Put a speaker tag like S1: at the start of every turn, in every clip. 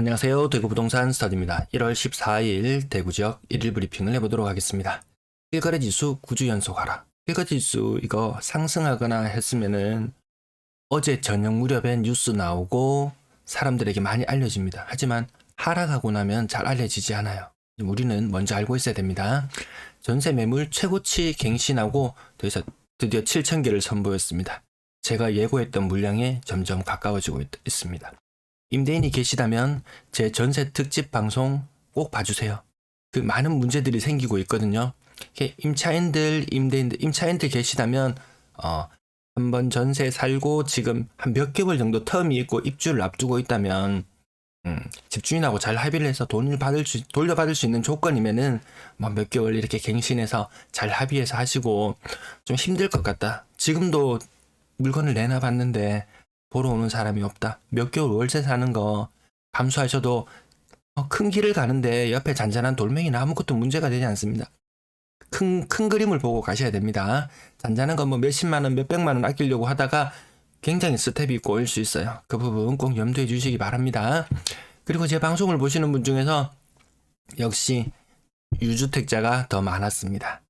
S1: 안녕하세요. 대구부동산 스타디입니다. 1월 14일 대구지역 1일 브리핑을 해보도록 하겠습니다. 실거래지수 9주 연속 하락. 실거래지수 이거 상승하거나 했으면은 어제 저녁 무렵에 뉴스 나오고 사람들에게 많이 알려집니다. 하지만 하락하고 나면 잘 알려지지 않아요. 우리는 먼저 알고 있어야 됩니다. 전세 매물 최고치 갱신하고 드디어 7,000개를 선보였습니다. 제가 예고했던 물량에 점점 가까워지고 있습니다. 임대인이 계시다면 제 전세 특집 방송 꼭 봐주세요. 많은 문제들이 생기고 있거든요. 임차인들 계시다면 한번 전세 살고 지금 한 몇 개월 정도 텀이 있고 입주를 앞두고 있다면 집주인하고 잘 합의를 해서 돌려받을 수 있는 조건이면은 몇 개월 이렇게 갱신해서 잘 합의해서 하시고, 좀 힘들 것 같다. 지금도 물건을 내놔봤는데 보러 오는 사람이 없다. 몇 개월 월세 사는 거 감수하셔도 큰 길을 가는데 옆에 잔잔한 돌멩이나 아무것도 문제가 되지 않습니다. 큰 그림을 보고 가셔야 됩니다. 잔잔한 건 몇십만 원, 몇백만 원 아끼려고 하다가 굉장히 스텝이 꼬일 수 있어요. 그 부분 꼭 염두해 주시기 바랍니다. 그리고 제 방송을 보시는 분 중에서 역시 유주택자가 더 많았습니다.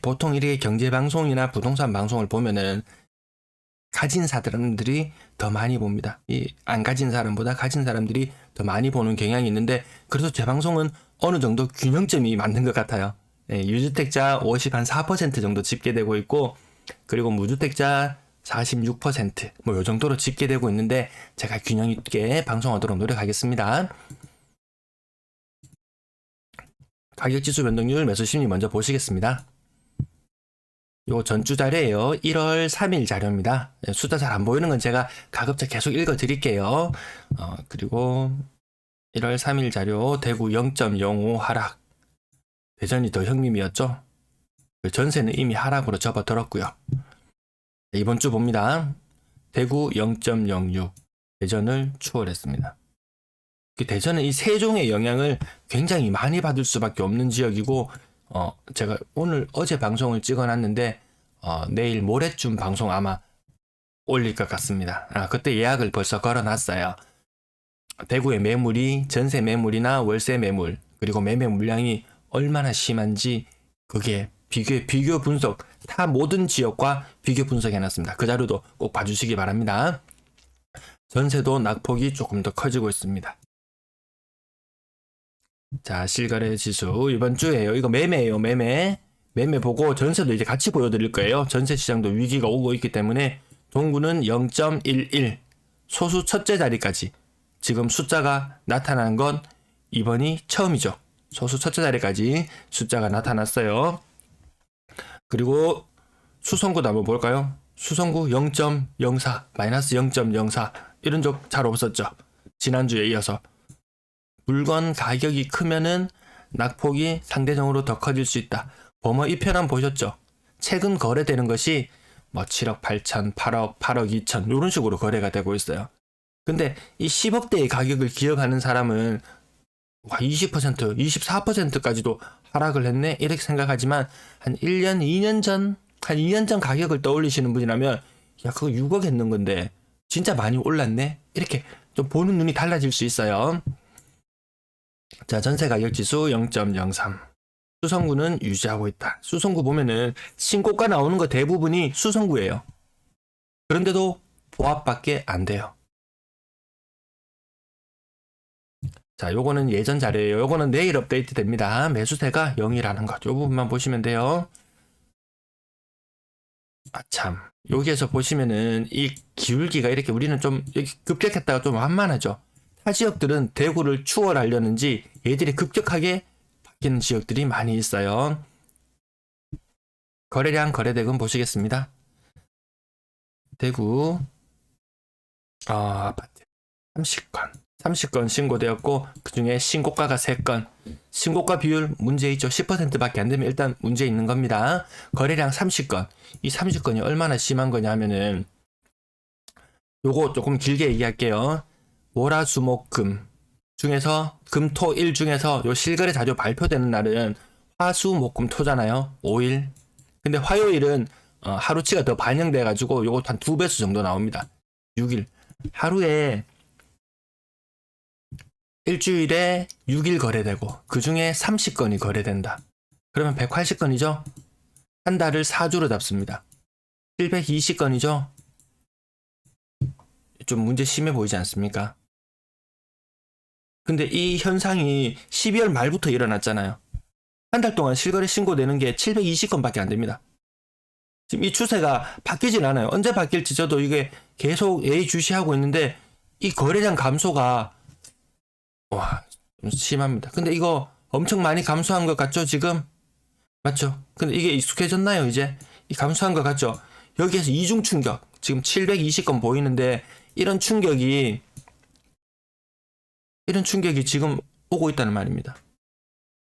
S1: 보통 이렇게 경제방송이나 부동산 방송을 보면은 가진 사람들이 더 많이 봅니다. 안 가진 사람보다 가진 사람들이 더 많이 보는 경향이 있는데, 그래서 제 방송은 어느 정도 균형점이 맞는 것 같아요. 유주택자 54% 정도 집계되고 있고, 그리고 무주택자 46% 요 정도로 집계되고 있는데, 제가 균형 있게 방송하도록 노력하겠습니다. 가격지수 변동률 매수심리 먼저 보시겠습니다. 요 전주 자료예요. 1월 3일 자료입니다. 숫자 잘 안 보이는 건 제가 가급적 계속 읽어 드릴게요. 그리고 1월 3일 자료, 대구 0.05 하락. 대전이 더 형님이었죠. 전세는 이미 하락으로 접어들었고요. 이번 주 봅니다. 대구 0.06, 대전을 추월했습니다. 대전은 이 세종의 영향을 굉장히 많이 받을 수밖에 없는 지역이고, 제가 어제 방송을 찍어놨는데 내일 모레쯤 방송 아마 올릴 것 같습니다. 그때 예약을 벌써 걸어놨어요. 대구의 매물이 전세 매물이나 월세 매물, 그리고 매매 물량이 얼마나 심한지 그게 비교 분석, 타 모든 지역과 비교 분석해놨습니다. 그 자료도 꼭 봐주시기 바랍니다. 전세도 낙폭이 조금 더 커지고 있습니다. 자, 실거래 지수 이번 주에요. 이거 매매예요. 매매 보고 전세도 이제 같이 보여드릴 거예요. 전세 시장도 위기가 오고 있기 때문에 동구는 0.11 소수 첫째 자리까지 지금 숫자가 나타난 건 이번이 처음이죠. 소수 첫째 자리까지 숫자가 나타났어요. 그리고 수성구도 한번 볼까요? 수성구 0.04 마이너스 0.04 이런 적 잘 없었죠. 지난주에 이어서 물건 가격이 크면은 낙폭이 상대적으로 더 커질 수 있다. 이 편안 보셨죠? 최근 거래되는 것이 7억 8천, 8억, 8억 2천 이런 식으로 거래가 되고 있어요. 근데 이 10억대의 가격을 기억하는 사람은 20%, 24%까지도 하락을 했네? 이렇게 생각하지만 한 1년, 2년 전, 한 2년 전 가격을 떠올리시는 분이라면 그거 6억 했는 건데 진짜 많이 올랐네? 이렇게 좀 보는 눈이 달라질 수 있어요. 자, 전세 가격 지수 0.03. 수성구는 유지하고 있다. 수성구 보면은 신고가 나오는 거 대부분이 수성구예요. 그런데도 보합밖에 안 돼요. 자, 요거는 예전 자료예요. 요거는 내일 업데이트 됩니다. 매수세가 0이라는 것. 요 부분만 보시면 돼요. 참. 여기에서 보시면은 이 기울기가 이렇게 우리는 좀 여기 급격했다가 좀 완만하죠. 타 지역들은 대구를 추월하려는지 얘들이 급격하게 바뀌는 지역들이 많이 있어요. 거래량 거래대금 보시겠습니다. 대구 아파트 30건 신고되었고, 그 중에 신고가가 3건. 신고가 비율 문제 있죠. 10%밖에 안 되면 일단 문제 있는 겁니다. 거래량 30건. 이 30건이 얼마나 심한 거냐 하면은 요거 조금 길게 얘기할게요. 월화수목금 중에서 금토일 중에서 요 실거래 자료 발표되는 날은 화수목금토잖아요. 5일. 근데 화요일은 하루치가 더 반영돼 가지고 요거 한 2배수 정도 나옵니다. 6일. 하루에 일주일에 6일 거래되고 그 중에 30건이 거래된다. 그러면 180건이죠? 한 달을 4주로 잡습니다. 720건이죠? 좀 문제 심해 보이지 않습니까? 근데 이 현상이 12월 말부터 일어났잖아요. 한 달 동안 실거래 신고되는 게 720건밖에 안 됩니다. 지금 이 추세가 바뀌진 않아요. 언제 바뀔지 저도 이게 계속 예의주시하고 있는데 이 거래량 감소가 좀 심합니다. 근데 이거 엄청 많이 감소한 것 같죠 지금? 맞죠? 근데 이게 익숙해졌나요 이제? 이 감소한 것 같죠? 여기에서 이중 충격 지금 720건 보이는데 이런 충격이 지금 오고 있다는 말입니다.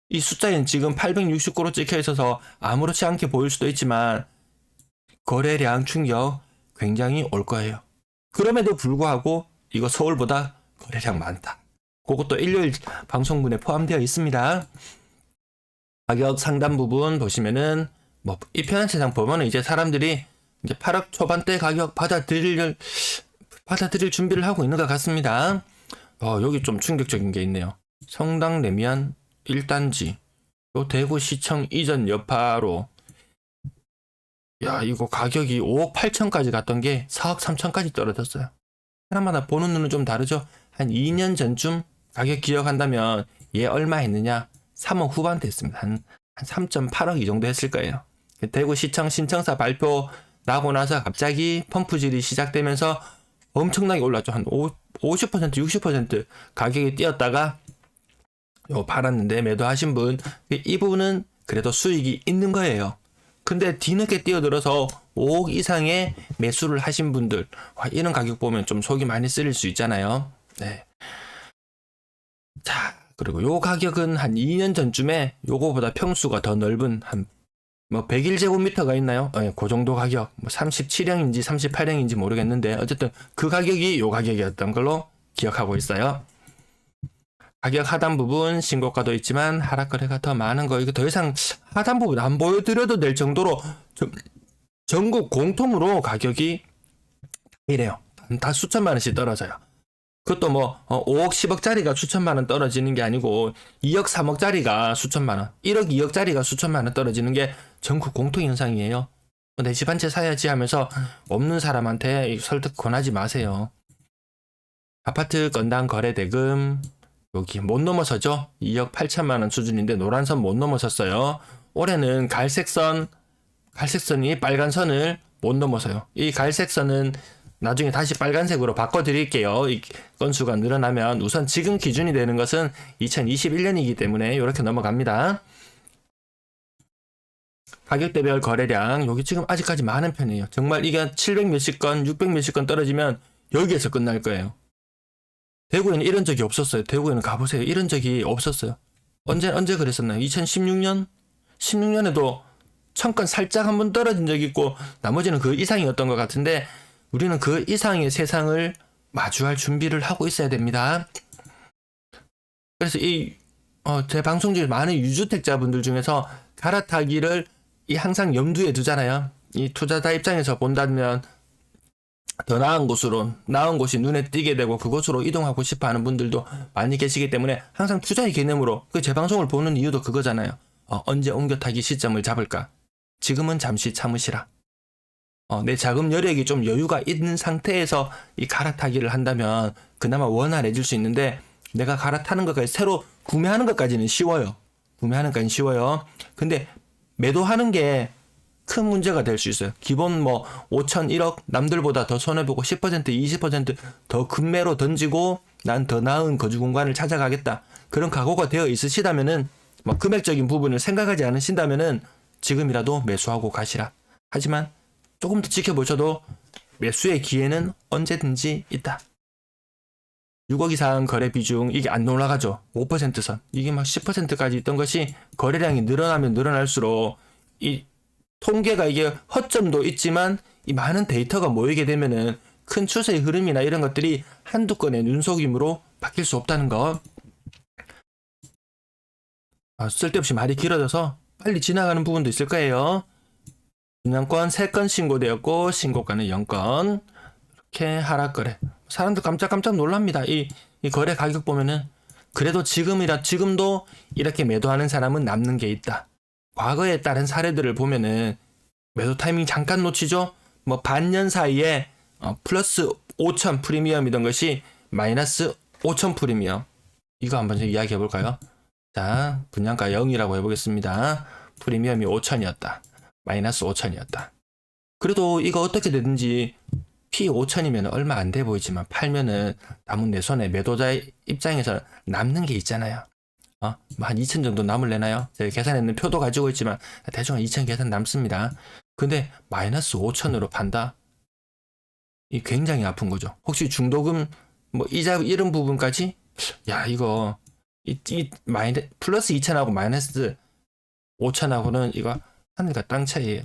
S1: 이 숫자에는 지금 869로 찍혀 있어서 아무렇지 않게 보일 수도 있지만 거래량 충격 굉장히 올 거예요. 그럼에도 불구하고 이거 서울보다 거래량 많다. 그것도 일요일 방송분에 포함되어 있습니다. 가격 상단 부분 보시면은 뭐 이 편한 세상 보면은 이제 사람들이 이제 8억 초반대 가격 받아들일 준비를 하고 있는 것 같습니다. 여기 좀 충격적인 게 있네요. 성당 내면 1단지 요 대구시청 이전 여파로 이거 가격이 5억 8천까지 갔던 게 4억 3천까지 떨어졌어요. 사람마다 보는 눈은 좀 다르죠. 한 2년 전쯤 가격 기억한다면 얘 얼마 했느냐? 3억 후반대 했습니다. 한 3.8억 이 정도 했을 거예요. 대구시청 신청사 발표 나고 나서 갑자기 펌프질이 시작되면서 엄청나게 올랐죠. 한 50%, 60% 가격이 뛰었다가 팔았는데 매도하신 분, 이 부분은 그래도 수익이 있는 거예요. 근데 뒤늦게 뛰어들어서 5억 이상의 매수를 하신 분들, 이런 가격 보면 좀 속이 많이 쓰릴 수 있잖아요. 네. 자, 그리고 요 가격은 한 2년 전쯤에 요거보다 평수가 더 넓은 한 101제곱미터가 있나요? 그 정도 가격, 37형인지 38형인지 모르겠는데 어쨌든 그 가격이 요 가격이었던 걸로 기억하고 있어요. 가격 하단 부분 신고가도 있지만 하락 거래가 더 많은 거, 이거 더 이상 하단 부분 안 보여드려도 될 정도로 전국 공통으로 가격이 이래요. 다 수천만 원씩 떨어져요. 그것도 5억 10억짜리가 수천만 원 떨어지는 게 아니고 2억 3억짜리가 수천만 원, 1억 2억짜리가 수천만 원 떨어지는 게 전국 공통 현상이에요. 내 집 한 채 사야지 하면서 없는 사람한테 설득 권하지 마세요. 아파트 건당 거래 대금 여기 못 넘어서죠. 2억 8천만 원 수준인데 노란선 못 넘어섰어요. 올해는 갈색선이 빨간 선을 못 넘어서요. 이 갈색선은 나중에 다시 빨간색으로 바꿔드릴게요. 이 건수가 늘어나면 우선 지금 기준이 되는 것은 2021년이기 때문에 이렇게 넘어갑니다. 가격대별 거래량 여기 지금 아직까지 많은 편이에요. 정말 이게 700 몇십 건, 600 몇십 건 떨어지면 여기에서 끝날 거예요. 대구에는 이런 적이 없었어요. 대구에는 가보세요. 이런 적이 없었어요. 언제 그랬었나요? 2016년? 16년에도 1000건 살짝 한번 떨어진 적이 있고 나머지는 그 이상이었던 것 같은데 우리는 그 이상의 세상을 마주할 준비를 하고 있어야 됩니다. 그래서 제 방송 중에 많은 유주택자분들 중에서 갈아타기를 항상 염두에 두잖아요. 이 투자자 입장에서 본다면 더 나은 곳이 눈에 띄게 되고 그곳으로 이동하고 싶어 하는 분들도 많이 계시기 때문에 항상 투자의 개념으로 제 방송을 보는 이유도 그거잖아요. 언제 옮겨 타기 시점을 잡을까? 지금은 잠시 참으시라. 내 자금 여력이 좀 여유가 있는 상태에서 이 갈아타기를 한다면 그나마 원활해질 수 있는데 내가 갈아타는 것까지 새로 구매하는 것까지는 쉬워요. 근데 매도하는 게 큰 문제가 될 수 있어요. 기본 5천, 1억 남들보다 더 손해보고 10%, 20%더 급매로 던지고 난 더 나은 거주 공간을 찾아가겠다. 그런 각오가 되어 있으시다면은 금액적인 부분을 생각하지 않으신다면은 지금이라도 매수하고 가시라. 하지만 조금 더 지켜보셔도 매수의 기회는 언제든지 있다. 6억 이상 거래 비중 이게 안 올라가죠. 5%선. 이게 10%까지 있던 것이 거래량이 늘어나면 늘어날수록 이 통계가 이게 허점도 있지만 이 많은 데이터가 모이게 되면은 큰 추세의 흐름이나 이런 것들이 한두 건의 눈속임으로 바뀔 수 없다는 거. 쓸데없이 말이 길어져서 빨리 지나가는 부분도 있을 거예요. 분양권 3건 신고되었고 신고가는 0건. 이렇게 하락 거래. 사람들 깜짝 놀랍니다. 이 거래 가격 보면은 그래도 지금도 이렇게 매도하는 사람은 남는 게 있다. 과거에 따른 사례들을 보면은 매도 타이밍 잠깐 놓치죠? 뭐 반년 사이에 플러스 5천 프리미엄이던 것이 마이너스 5천 프리미엄. 이거 한번 이야기해 볼까요? 자, 분양가 0이라고 해보겠습니다. 프리미엄이 5천이었다. 마이너스 5천이었다. 그래도 이거 어떻게 되든지 P 5천이면 얼마 안 돼 보이지만 팔면은 남은 내 손에 매도자의 입장에서 남는 게 있잖아요. 뭐 한 2천 정도 남을래나요? 제가 계산했는 표도 가지고 있지만 대충 한 2천 계산 남습니다. 근데 마이너스 5천으로 판다? 이 굉장히 아픈 거죠. 혹시 중도금 뭐 이자 이런 부분까지 야 이거 플러스 2천하고 마이너스 5천하고는 이거 하늘과 땅 차이예요.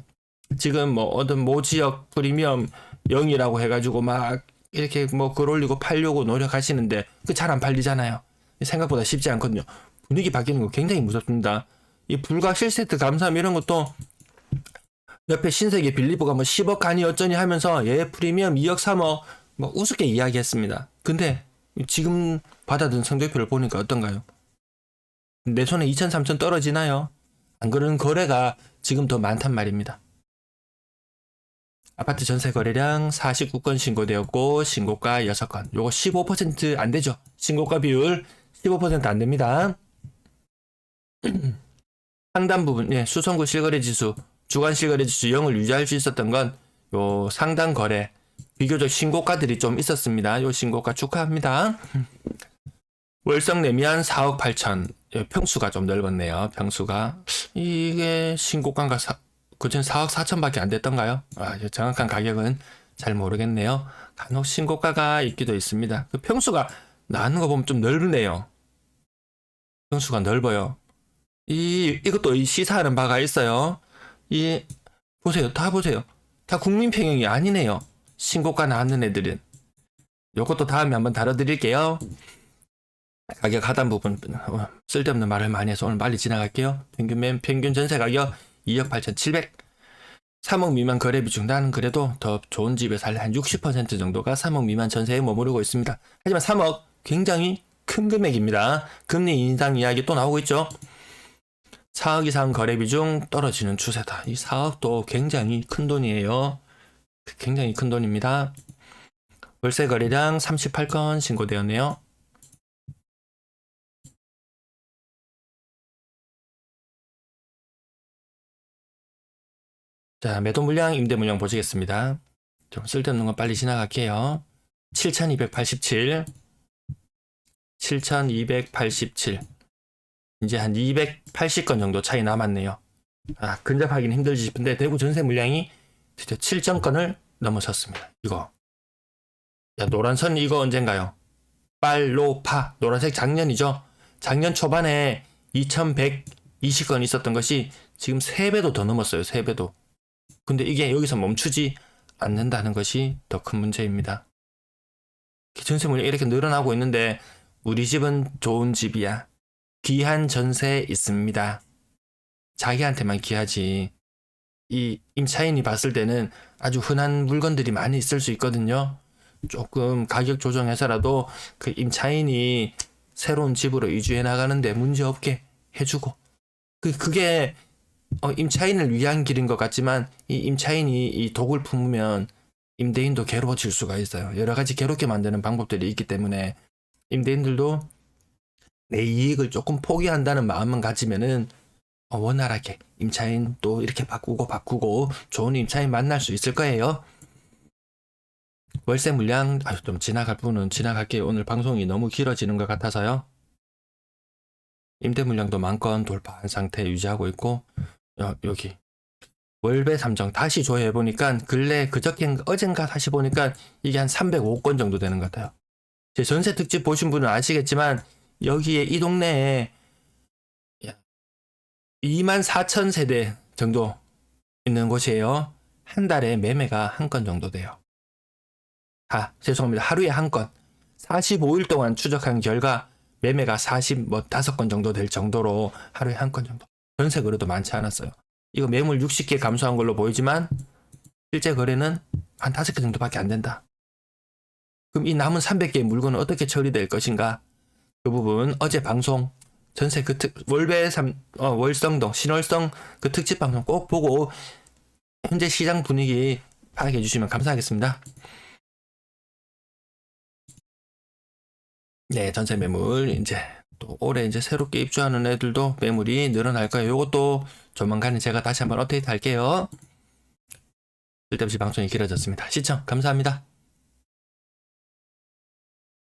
S1: 지금 뭐 어떤 모 지역 프리미엄 0이라고 해가지고 막 이렇게 뭐 글 올리고 팔려고 노력하시는데 그 잘 안 팔리잖아요. 생각보다 쉽지 않거든요. 분위기 바뀌는 거 굉장히 무섭습니다. 이 불가 실세트 감사함 이런 것도 옆에 신세계 빌리버가 뭐 10억 가니 어쩌니 하면서 얘 프리미엄 2억 3억 뭐 우습게 이야기했습니다. 근데 지금 받아든 성적표를 보니까 어떤가요? 내 손에 2천 3천 떨어지나요? 안 그러는 거래가 지금 더 많단 말입니다. 아파트 전세 거래량 49건 신고되었고 신고가 6건. 요거 15% 안 되죠. 신고가 비율 15% 안 됩니다. 상단 부분, 수성구 실거래 지수, 주간 실거래 지수 0을 유지할 수 있었던 건 요 상단 거래 비교적 신고가들이 좀 있었습니다. 요 신고가 축하합니다. 월성 내미안 4억 8천. 평수가 좀 넓었네요. 평수가 이게 신고가가 그전 4억 4천밖에 안 됐던가요? 정확한 가격은 잘 모르겠네요. 간혹 신고가가 있기도 있습니다. 그 평수가 나는 거 보면 좀 넓네요. 평수가 넓어요. 이것도 시사하는 바가 있어요. 보세요. 다 보세요. 다 국민평형이 아니네요. 신고가 나왔는 애들은. 요것도 다음에 한번 다뤄드릴게요. 가격 하단 부분 쓸데없는 말을 많이 해서 오늘 빨리 지나갈게요. 평균 전세 가격 2억 8,700. 3억 미만 거래 비중. 나는 그래도 더 좋은 집에 살래. 한 60% 정도가 3억 미만 전세에 머무르고 있습니다. 하지만 3억 굉장히 큰 금액입니다. 금리 인상 이야기 또 나오고 있죠. 4억 이상 거래 비중 떨어지는 추세다. 이 4억도 굉장히 큰 돈이에요. 굉장히 큰 돈입니다. 월세 거래량 38건 신고되었네요. 자, 매도 물량, 임대 물량 보시겠습니다. 좀 쓸데없는 건 빨리 지나갈게요. 7,287. 7,287. 이제 한 280건 정도 차이 남았네요. 근접하기는 힘들지 싶은데 대구 전세 물량이 드디어 7,000건을 넘어섰습니다. 이거. 야, 노란선 이거 언젠가요? 빨로파. 노란색 작년이죠. 작년 초반에 2,120건 있었던 것이 지금 3배도 더 넘었어요. 3배도. 근데 이게 여기서 멈추지 않는다는 것이 더 큰 문제입니다. 전세 물량이 이렇게 늘어나고 있는데 우리 집은 좋은 집이야. 귀한 전세에 있습니다. 자기한테만 귀하지. 이 임차인이 봤을 때는 아주 흔한 물건들이 많이 있을 수 있거든요. 조금 가격 조정해서라도 그 임차인이 새로운 집으로 이주해 나가는데 문제없게 해주고 그게 임차인을 위한 길인 것 같지만 이 임차인이 이 독을 품으면 임대인도 괴로워질 수가 있어요. 여러 가지 괴롭게 만드는 방법들이 있기 때문에 임대인들도 내 이익을 조금 포기한다는 마음만 가지면은 원활하게 임차인 또 이렇게 바꾸고 좋은 임차인 만날 수 있을 거예요. 월세 물량 좀 지나갈 부분은 지나갈게요. 오늘 방송이 너무 길어지는 것 같아서요. 임대 물량도 만건 돌파한 상태 유지하고 있고 여기 월배 3정 다시 조회해 보니까 어젠가 다시 보니까 이게 한 305건 정도 되는 것 같아요. 제 전세 특집 보신 분은 아시겠지만 여기에 이 동네에 24,000세대 정도 있는 곳이에요. 한 달에 매매가 한 건 정도 돼요. 죄송합니다. 하루에 한 건. 45일 동안 추적한 결과 매매가 5건 정도 될 정도로 하루에 한 건 정도. 전세 거래도 많지 않았어요. 이거 매물 60개 감소한 걸로 보이지만 실제 거래는 한 5개 정도밖에 안 된다. 그럼 이 남은 300개의 물건은 어떻게 처리될 것인가? 그 부분 어제 방송 전세 그 월성동 신월성 그 특집 방송 꼭 보고 현재 시장 분위기 파악해 주시면 감사하겠습니다. 네, 전세 매물 이제 또 올해 이제 새롭게 입주하는 애들도 매물이 늘어날 거예요. 요것도 조만간에 제가 다시 한번 업데이트 할게요. 쓸데없이 방송이 길어졌습니다. 시청 감사합니다.